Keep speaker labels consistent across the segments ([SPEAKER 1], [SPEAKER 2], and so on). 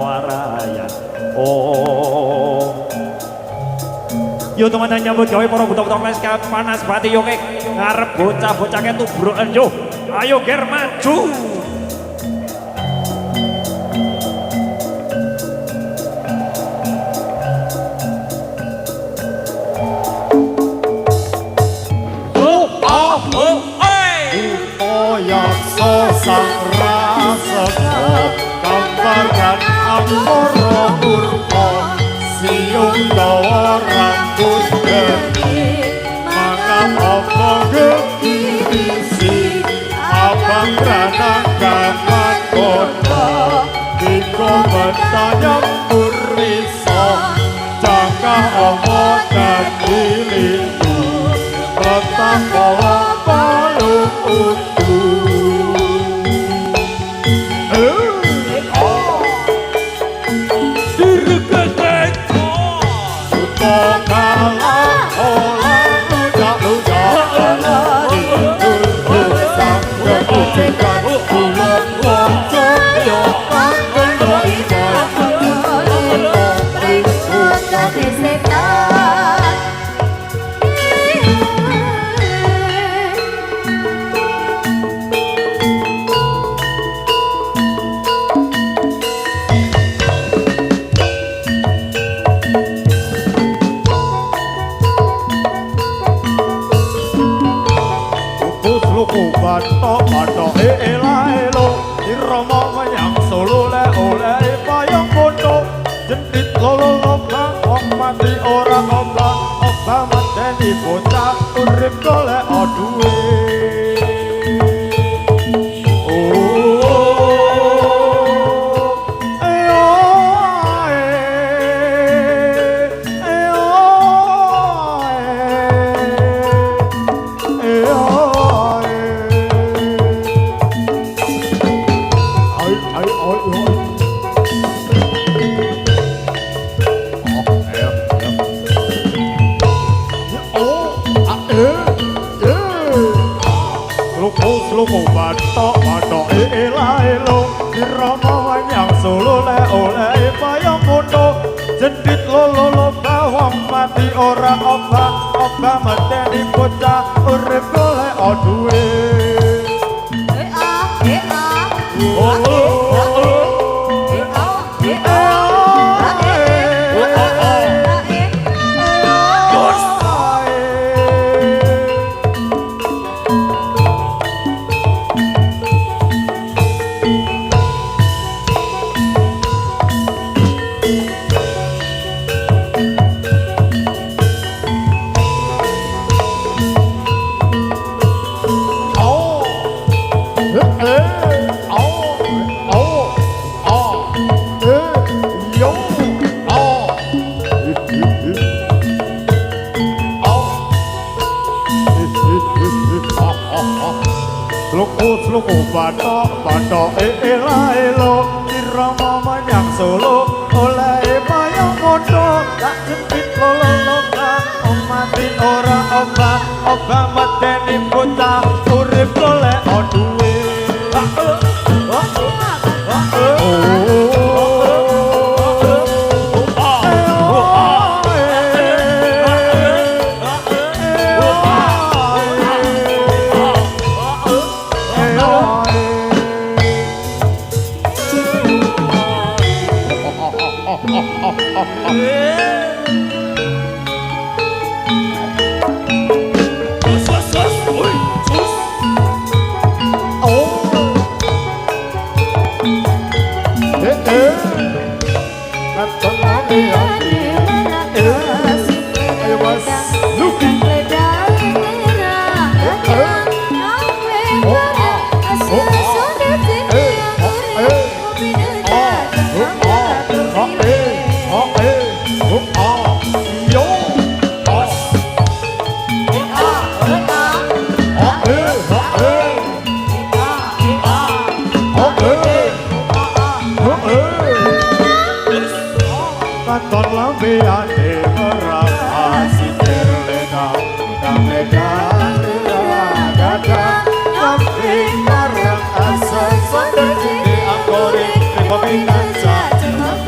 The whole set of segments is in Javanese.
[SPEAKER 1] Warayan. Oh. Yo teman-teman nyambut gawe para buta-buta kelas panas bati yo kek ngarep bocah-bocah ketubrukan yo. Ayo ger maju.
[SPEAKER 2] Sang rasa gambaran amoro urpo siung dawa rambut geni maka apa gegisi abang ranang gaman kota diko bertanya purisa jangka omo dan dilitu petang bawa palung utuh. Batok ela-elo irama menyang Solo le oleh payung bondo jendit lolo-lolo wong mati ora obah obah medeni bocah urip golek duwe. Slomo batok ela-elo irama menyang Solo le oleh payung bondo jendit lolo bawang mati ora obah obah medeni bocah urip golek duwe. Slomo batok ela-elo irama menyang Solo oleh payung bondo tak jepit lolo-lolo mati ora obah obah medeni bocah urip golek duwe. Katon lambeane merah asiter lena lena gada camping barang asal sondeng di akore peminan saja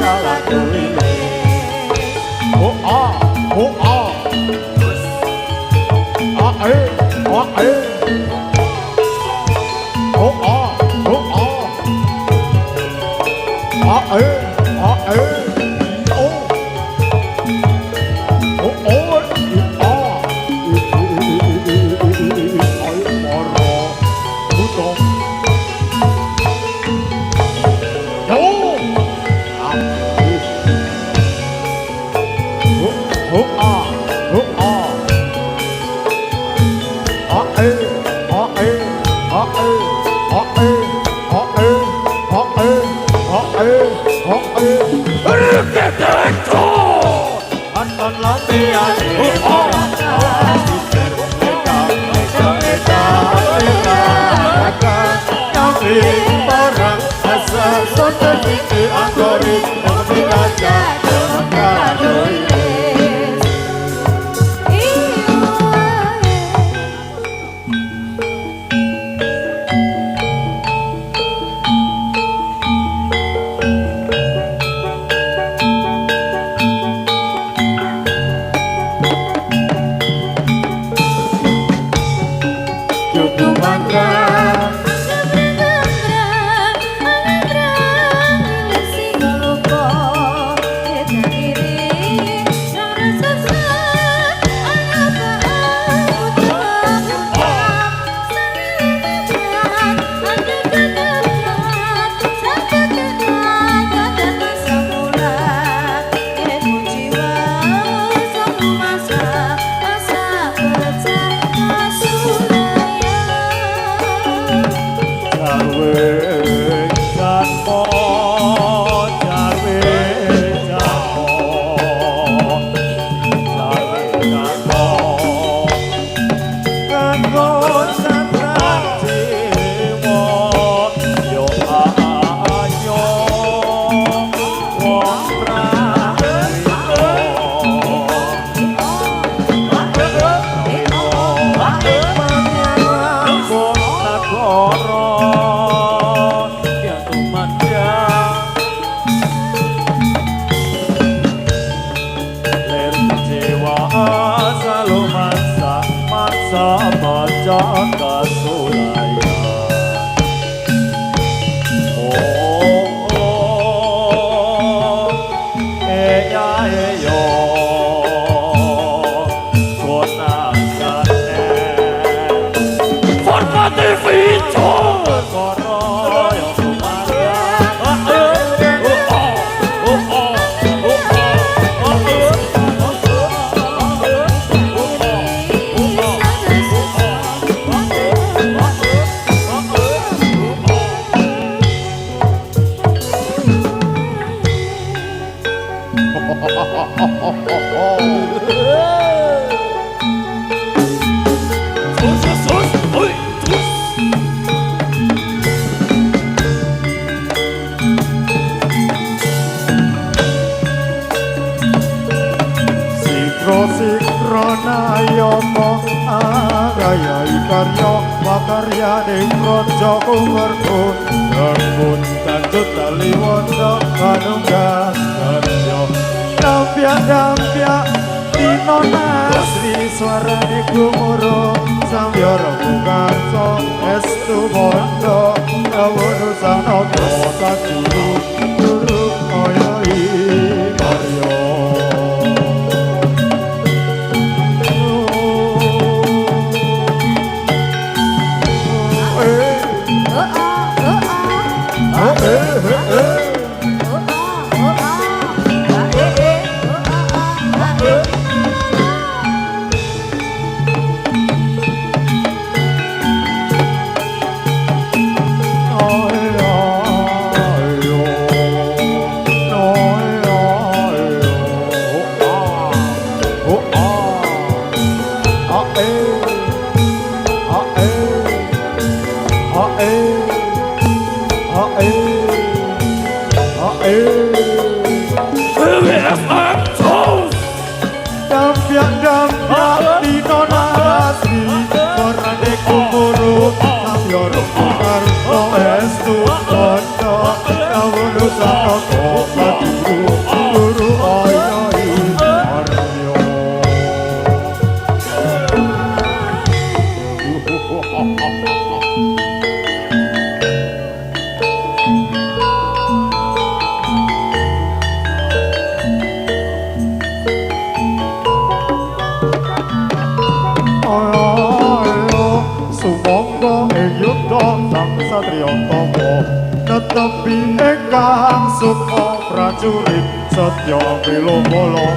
[SPEAKER 2] tepi ingkang suka prajurit setya bela bala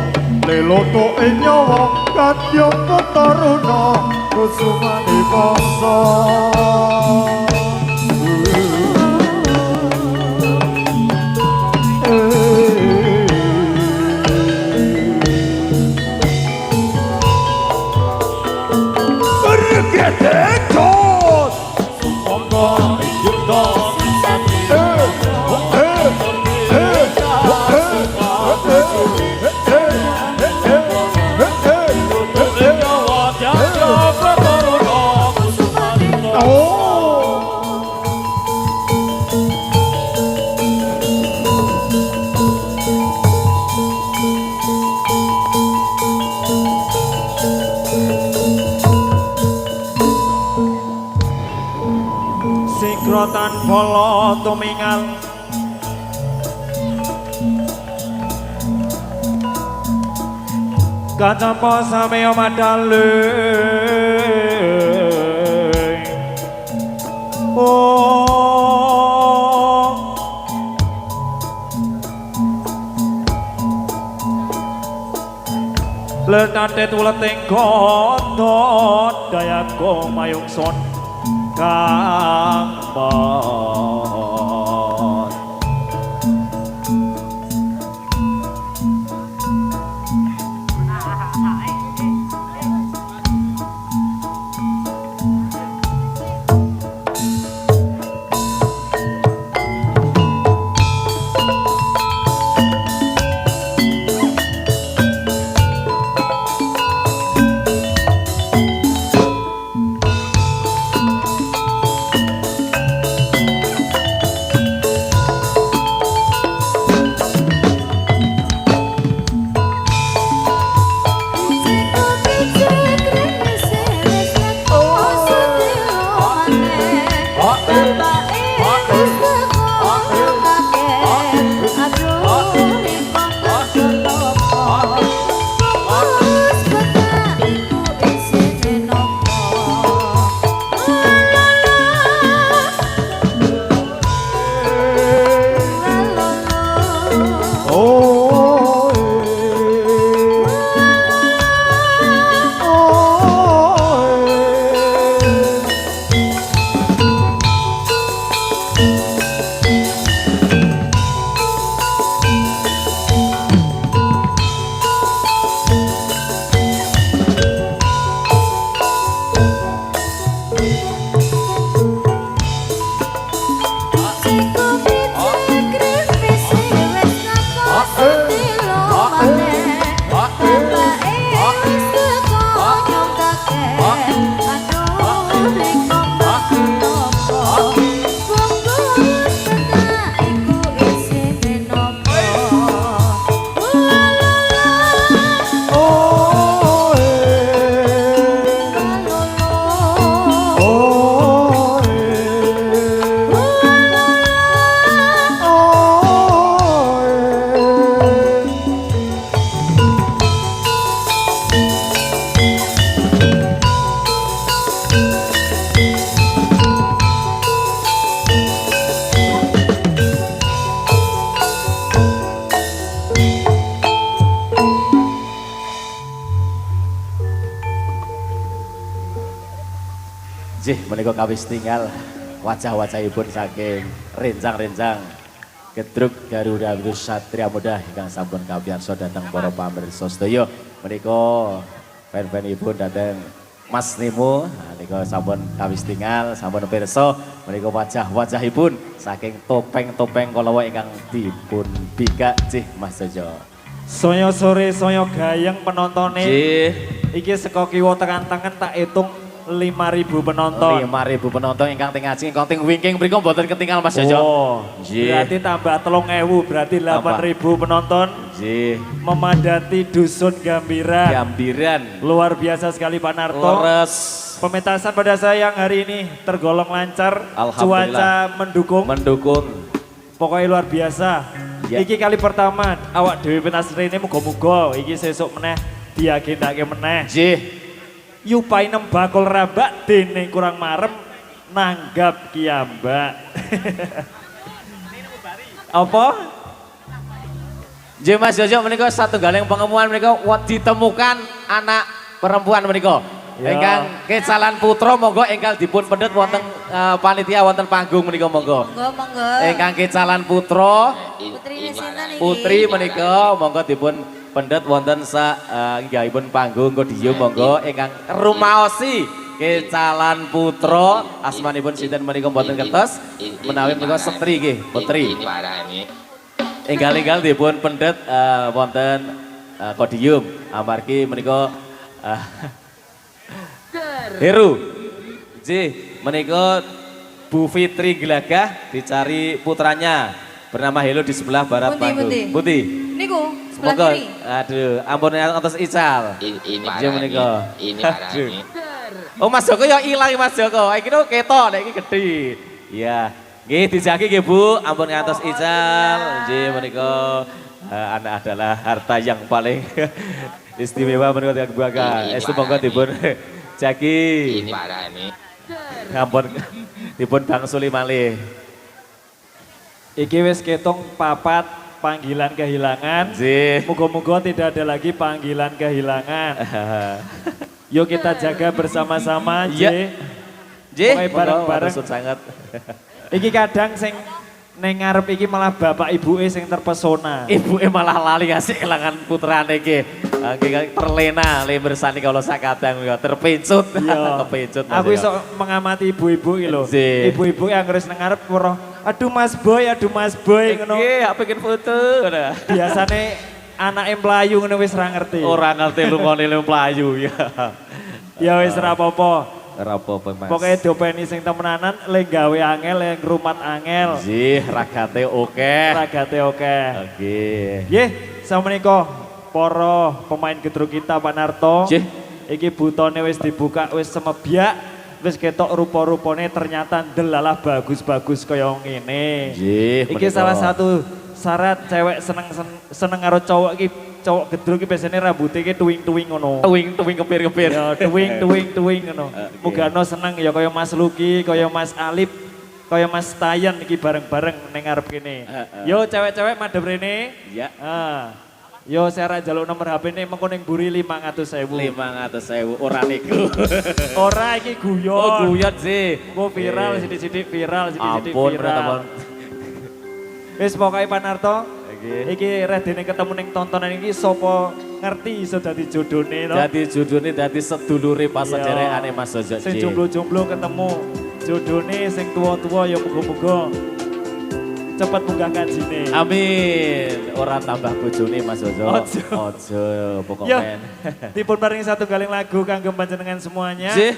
[SPEAKER 2] lelo tok nyawa kadya ketaruna kusumane bangsa
[SPEAKER 1] Bergedetot Monggo Yudha Sikrotan bala tumingal Kacampa samya madale Oh Letate tuleting godhot dayaku mayungsun Kang Pot
[SPEAKER 3] Jih menika kawis tinggal wajah-wajahipun saking rencang-rencang Gedruk Garuda Wirus Satria Muda ingkang sampun kawiarsa dhateng para pamirsa sedaya menika fan-fanipun dhateng Mas Nemo menika sampun kawis tinggal sampun pirsa menika wajah-wajahipun saking topeng-topeng kalawa ingkang dipun bikak Jih Mas Jojo.
[SPEAKER 1] Saya sore saya gayeng penontone.
[SPEAKER 3] Jih.
[SPEAKER 1] Iki saka kiwa tekan tengen tak hitung 5.000 penonton.
[SPEAKER 3] 5.000 penonton ingkang teng ngajeng ingkang teng wingking mriku mboten ketinggal Mas Jojo.
[SPEAKER 1] Oh, berarti tambah 3.000 berarti 8.000 penonton.
[SPEAKER 3] Nggih.
[SPEAKER 1] Memadati dusun Gambiran.
[SPEAKER 3] Gambiran.
[SPEAKER 1] Luar biasa sekali Pak Narto.
[SPEAKER 3] Leres.
[SPEAKER 1] Pementasan pada saya yang hari ini tergolong lancar. Cuaca mendukung.
[SPEAKER 3] Mendukung.
[SPEAKER 1] Pokoknya luar biasa.
[SPEAKER 3] Ya.
[SPEAKER 1] Iki kali pertama awak dewi pentas ini muga-muga iki sesuk meneh diagendake meneh.
[SPEAKER 3] Nggih.
[SPEAKER 1] Yupai nembakul rabak dene kurang marem nanggap kiambak. Apa?
[SPEAKER 3] Nggih Mas Jojo menika satunggaling pengemuan menika ditemukan anak perempuan menika.
[SPEAKER 1] Ya.
[SPEAKER 3] Ingkang kecalan putra monggo ingkang dipun pendet wonten panitia wonten panggung menika monggo.
[SPEAKER 4] Monggo.
[SPEAKER 3] Ingkang kecalan putra
[SPEAKER 4] Putri sinten iki?
[SPEAKER 3] putri menika monggo dipun pendet wonten inggahipun panggung podium monggo ingkang rumaosi kecalan putra asmanipun sinten menika mboten kertos menawi menika setri nggih putri. Enggal-enggal dipun pendet wonten podium amargi menika Heru. Menika Bu Fitri Gelagah dicari putranya bernama Helo di sebelah barat
[SPEAKER 4] Pundi,
[SPEAKER 3] panggung.
[SPEAKER 4] pundi?
[SPEAKER 3] Putih.
[SPEAKER 4] Niku sebelah
[SPEAKER 3] Monggo.
[SPEAKER 4] kiri.
[SPEAKER 3] Aduh, ampun atas ical.
[SPEAKER 5] Ini
[SPEAKER 3] Nggih, menika.
[SPEAKER 5] ini
[SPEAKER 3] Aduh.
[SPEAKER 5] parani.
[SPEAKER 3] Oh Mas Joko ya ilang Mas Joko. Iki no ketok nek iki gedhe. Iya. Nggih dijagi nggih Bu, ampun ngantos ical. Nggih menika anak adalah harta yang paling istimewa menurut yang bangga. Estu monggo dipun jagi.
[SPEAKER 5] Ini parani.
[SPEAKER 3] Ampun dipun bangsuli malih.
[SPEAKER 1] Iki wis ketong papat panggilan kehilangan.
[SPEAKER 3] Nggih.
[SPEAKER 1] Moga-moga tidak ada lagi panggilan kehilangan. Yuk kita jaga bersama-sama,
[SPEAKER 3] Iya.
[SPEAKER 1] J.
[SPEAKER 3] Nggih,
[SPEAKER 1] Pokoknya bareng-bareng.
[SPEAKER 3] matur sangat.
[SPEAKER 1] Iki kadang sing neng ngarep iki malah bapak ibu sing terpesona.
[SPEAKER 3] Ibu malah lali ngasih kelangan putrane iki. Nggih terlena le bersani kalau sakadang terpencut.
[SPEAKER 1] Iya.
[SPEAKER 3] Kepencut.
[SPEAKER 1] Aku iso mengamati ibu-ibu iki lho.
[SPEAKER 3] Nggih.
[SPEAKER 1] Ibu-ibu yang harus neng ngarep weruh, aduh Mas Boy ngono.
[SPEAKER 3] Nggih, apa bikin foto.
[SPEAKER 1] Biasane anake mlayu ngono wis ra ngerti.
[SPEAKER 3] Ora ngerti lungone lu mlayu ya.
[SPEAKER 1] Ya wis ra apa-apa.
[SPEAKER 3] Ora apa-apa Mas.
[SPEAKER 1] Pokoknya dopeni sing temenanan, le gawe angel, le ngrumat angel.
[SPEAKER 3] Nggih, ragate oke.
[SPEAKER 1] Ragate oke.
[SPEAKER 3] Oke.
[SPEAKER 1] Nggih, sameneika para pemain gedruk kita Pak Narto.
[SPEAKER 3] Nggih.
[SPEAKER 1] Iki butone wis dibuka, wis semebyak, wis ketok rupa-rupane ternyata ndelalah bagus-bagus kaya ngene.
[SPEAKER 3] Nggih,
[SPEAKER 1] Iki
[SPEAKER 3] menika.
[SPEAKER 1] salah satu syarat cewek seneng karo cowok iki. Cowok gedruk iki biasane rambutnya iki tuwing-tuwing ngono.
[SPEAKER 3] Tuwing kepir-kepir.
[SPEAKER 1] Ya, tuwing ngono. Mugano seneng ya kaya Mas Luki, kaya Mas Alip, kaya Mas Tayan iki bareng-bareng ning ngarep kene. Yo cewek-cewek madhep rene.
[SPEAKER 3] Ya.
[SPEAKER 1] Yo saya ra njaluk nomor HP-ne mengko ning mburi 500.000.
[SPEAKER 3] 500.000 ora niku.
[SPEAKER 1] Ora iki guyon.
[SPEAKER 3] Oh guyon sih.
[SPEAKER 1] Engko viral sithik-sithik viral sithik-sithik
[SPEAKER 3] Ampun,
[SPEAKER 1] viral.
[SPEAKER 3] teman.
[SPEAKER 1] Wis pokoke Pak Narto,
[SPEAKER 3] Nggih.
[SPEAKER 1] iki redene ketemu ning tontonan iki sapa ngerti iso dadi jodone to.
[SPEAKER 3] Dadi judulnya dadi sedulure pas
[SPEAKER 1] Iya.
[SPEAKER 3] sederekane Mas Jojo.
[SPEAKER 1] Sing jomblo-jomblo ketemu jodone sing tua-tua ya muga-muga cepet munggah kajine.
[SPEAKER 3] Amin. Ora tambah bojone Mas Jojo.
[SPEAKER 1] Ojo.
[SPEAKER 3] Ojo
[SPEAKER 1] Yo,
[SPEAKER 3] pokoknya.
[SPEAKER 1] dipun paringi satu galing lagu kanggo panjenengan semuanya.
[SPEAKER 3] Sih,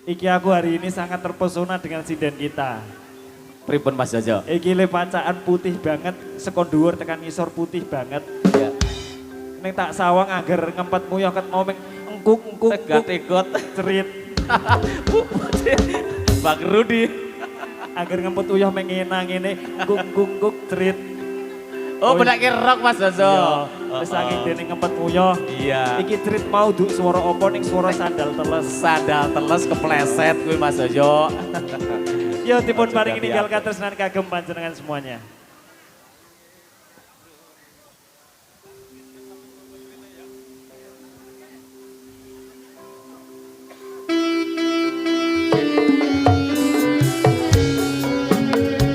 [SPEAKER 1] Iki aku hari ini sangat terpesona dengan sinden kita.
[SPEAKER 3] pripun Mas Jojo?
[SPEAKER 1] Iki le pacaan putih banget, sekon dhuwur tekan ngisor putih banget.
[SPEAKER 3] Ya.
[SPEAKER 1] Ning tak sawang angger ngempet muyah ket mau ming engkuk
[SPEAKER 3] Tegot-tegot.
[SPEAKER 1] cerit.
[SPEAKER 3] Bang Rudi.
[SPEAKER 1] Angger ngempet uyah ming ngene engkuk cerit.
[SPEAKER 3] Oh, benak rock Mas Jojo.
[SPEAKER 1] Ya, wis saking dene ngempet muyah.
[SPEAKER 3] Iya.
[SPEAKER 1] Iki cerit mau duk swara apa ning swara sandal teles.
[SPEAKER 3] Sandal teles kepleset kuwi Mas Jojo.
[SPEAKER 1] Yo dipun
[SPEAKER 3] Ojo,
[SPEAKER 1] paringi
[SPEAKER 3] tapi
[SPEAKER 1] ninggal
[SPEAKER 3] apa?
[SPEAKER 1] katresnan kagem panjenengan semuanya.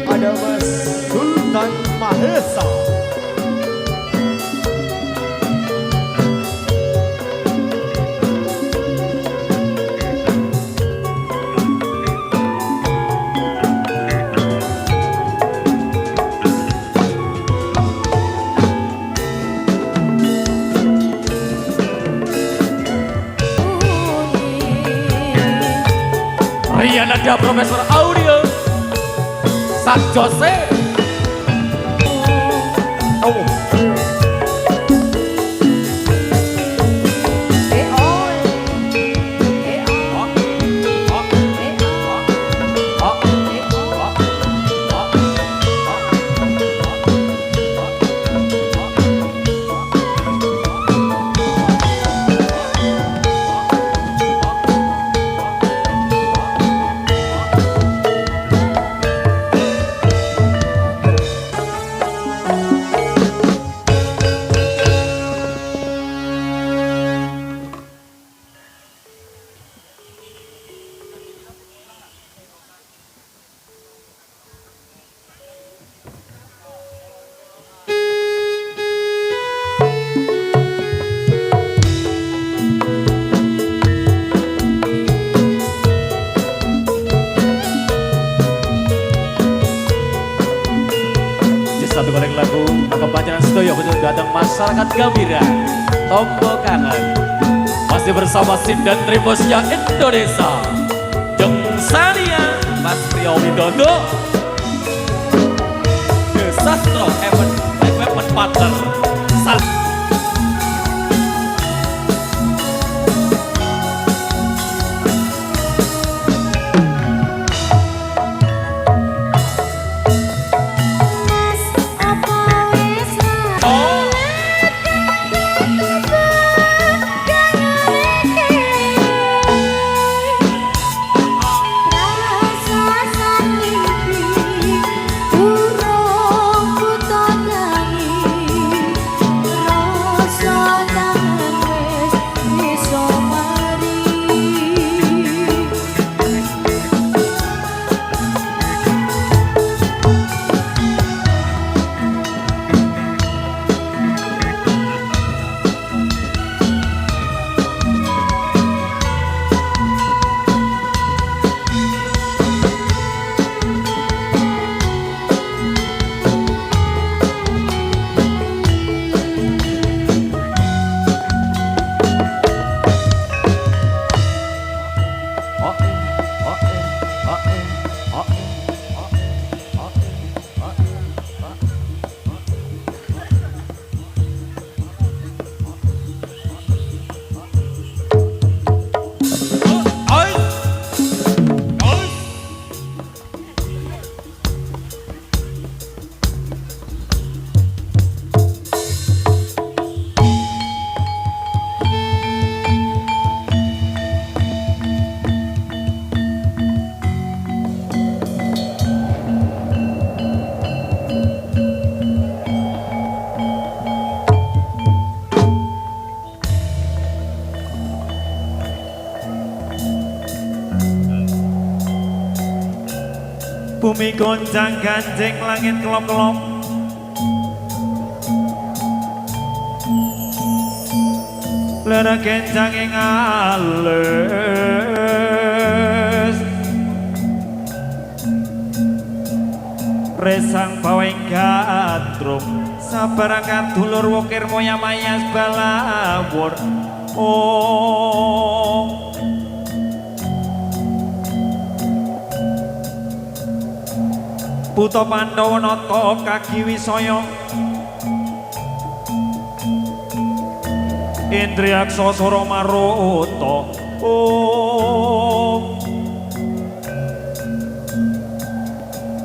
[SPEAKER 2] Ada Mas Sultan Mahesa.
[SPEAKER 3] Rian ada Profesor Audio. Sak Jose. Oh. datang masyarakat Gambira Tombo Kangen masih bersama Sindan Tribosnya Indonesia Jeng Sania Mas Priyo Widodo The Sastro Equipment Partner
[SPEAKER 1] Bumi goncang ganjeng langit kelop-kelop Lara kencang ing alus Resang baweng gandrum Sabarakan dulur wukir moya mayas balawur Oh Buta Pandhawa nata kaki wisaya Indriyaksa Sora Maruta Om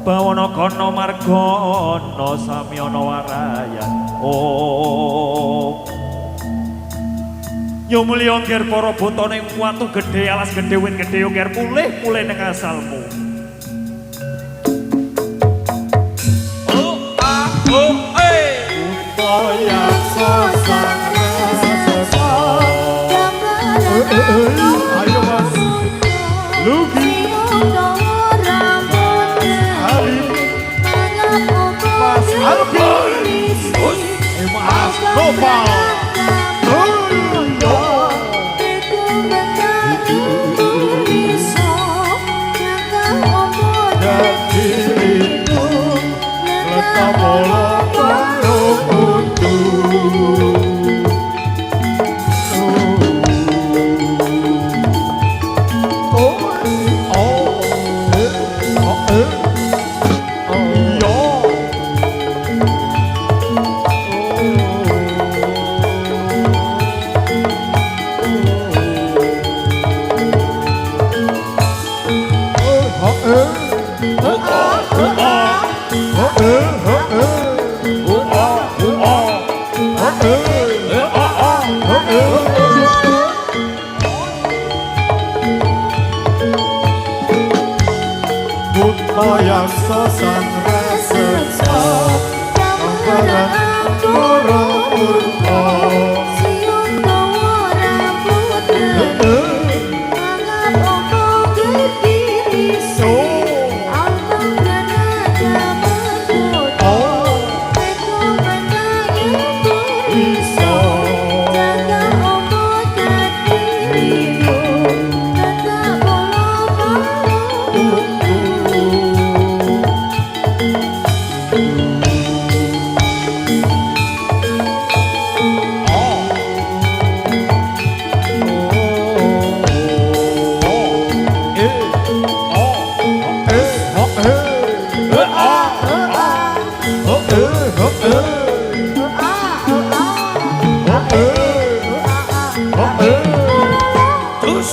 [SPEAKER 1] Bawana Gana Margana Samyana Waraya Om Yo mulya ngger para buta ning watu gedhe alas gedhe wit gedhe ngger mulih ning asalmu
[SPEAKER 2] Ayo Mas Lugi Mas Alvin Mas Nopal
[SPEAKER 3] Terus.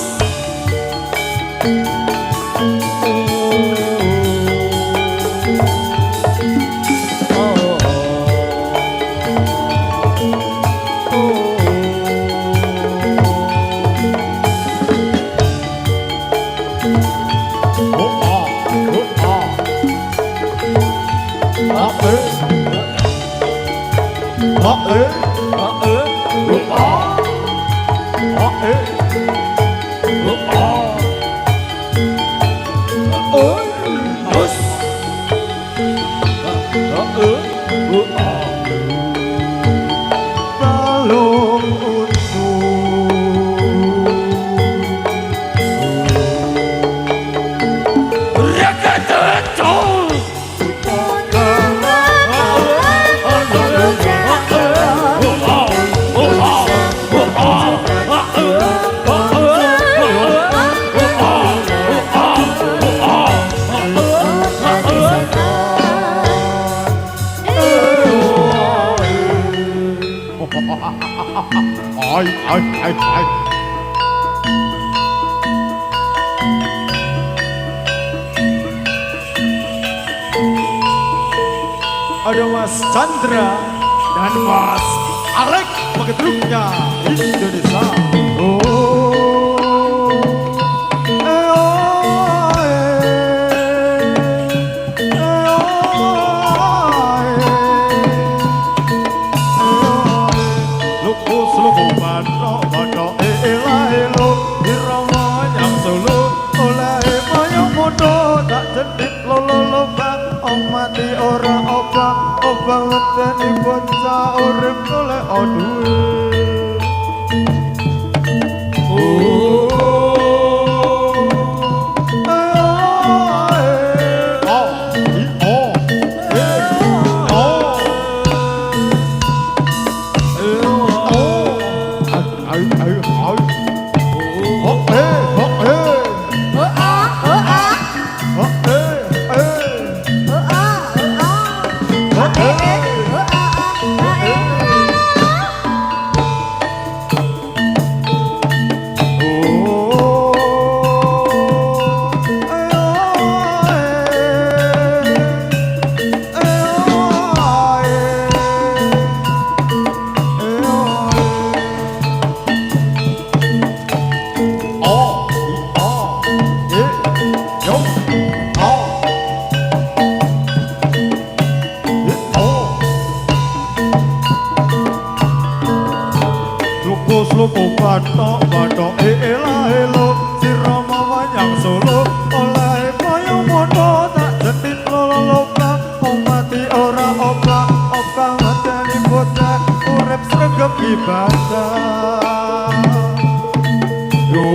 [SPEAKER 1] Ada Mas Chandra dan Mas Alek Pegedruknya Indonesia.
[SPEAKER 5] Ora obah ngedeni bocah urip golek duwe. Slopo batok batok elah elo sirama wayang solo oleh kaya mono tak jetit loloba mati ora obah ngedeni bocah urip sregep ibadah yo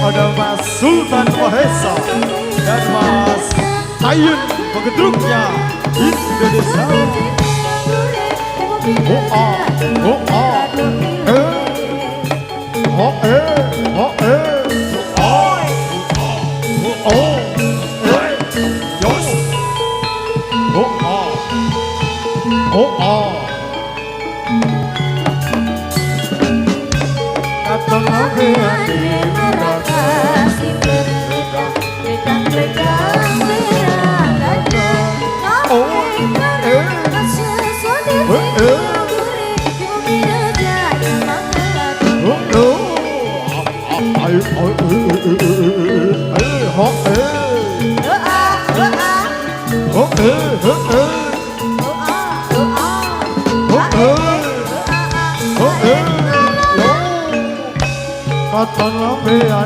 [SPEAKER 5] ada Mas Sultan Wahesa dan Mas Ayun Pegedruknya Indonesia. Katalah